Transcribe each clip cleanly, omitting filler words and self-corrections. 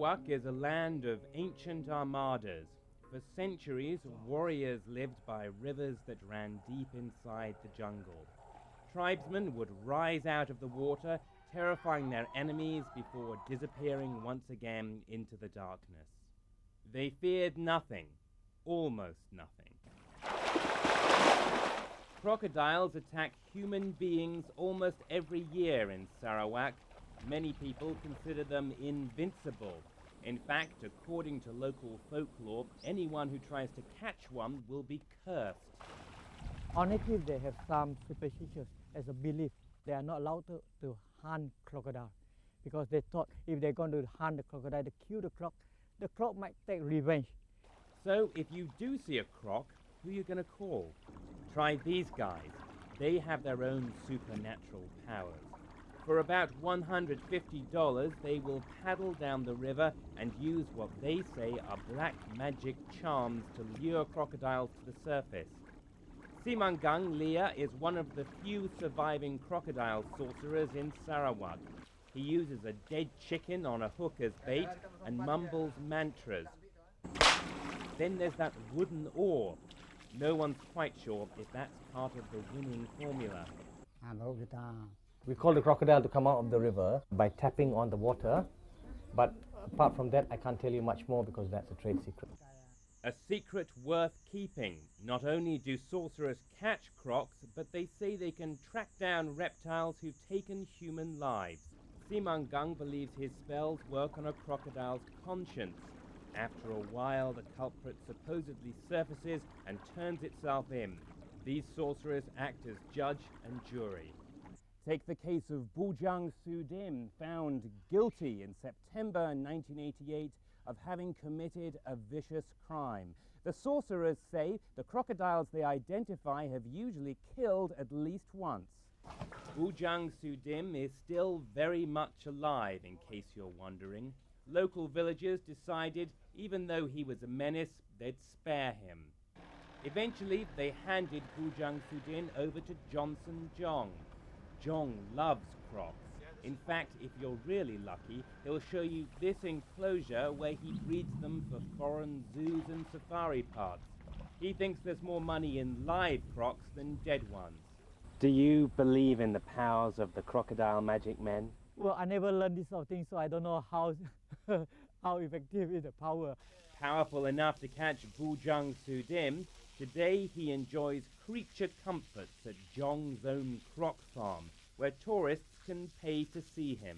Sarawak is a land of ancient armadas. For centuries, warriors lived by rivers that ran deep inside the jungle. Tribesmen would rise out of the water, terrifying their enemies before disappearing once again into the darkness. They feared nothing, almost nothing. Crocodiles attack human beings almost every year in Sarawak. Many people consider them invincible. In fact, according to local folklore, anyone who tries to catch one will be cursed. On native, they have some superstitions as a belief. They are not allowed to hunt crocodile because they thought if they're going to hunt the crocodile, to kill the croc might take revenge. So if you do see a croc, who are you going to call? Try these guys. They have their own supernatural powers. For about $150, they will paddle down the river and use what they say are black magic charms to lure crocodiles to the surface. Simangang Lia is one of the few surviving crocodile sorcerers in Sarawak. He uses a dead chicken on a hook as bait and mumbles mantras. Then there's that wooden oar. No one's quite sure if that's part of the winning formula. We call the crocodile to come out of the river by tapping on the water, but apart from that I can't tell you much more because that's a trade secret. A secret worth keeping. Not only do sorcerers catch crocs, but they say they can track down reptiles who've taken human lives. Simangang believes his spells work on a crocodile's conscience. After a while, the culprit supposedly surfaces and turns itself in. These sorcerers act as judge and jury. Take the case of Bown Sudim, found guilty in September 1988 of having committed a vicious crime. The sorcerers say the crocodiles they identify have usually killed at least once. Bown Sudim is still very much alive, in case you're wondering. Local villagers decided, even though he was a menace, they'd spare him. Eventually, they handed Bown Sudim over to Johnson Jong. Jong loves crocs. In fact, if you're really lucky, he'll show you this enclosure where he breeds them for foreign zoos and safari parks. He thinks there's more money in live crocs than dead ones. Do you believe in the powers of the crocodile magic men? Well, I never learned this sort of thing, so I don't know how effective is the power. Powerful enough to catch Bown Sudim, today he enjoys creature comforts at Jong's own croc farm, where tourists can pay to see him.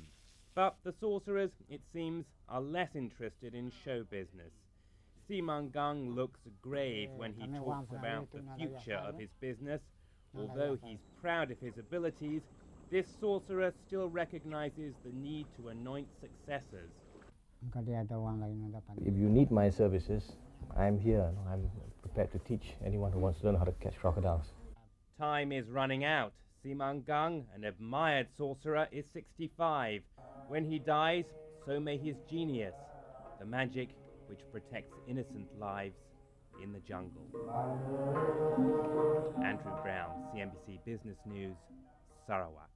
But the sorcerers, it seems, are less interested in show business. Simangang looks grave when he talks about the future of his business. Although he's proud of his abilities, this sorcerer still recognizes the need to anoint successors. If you need my services, I'm here. I'm prepared to teach anyone who wants to learn how to catch crocodiles. Time is running out. Simangang, an admired sorcerer, is 65. When he dies, so may his genius, the magic which protects innocent lives in the jungle. Andrew Brown, CNBC Business News, Sarawak.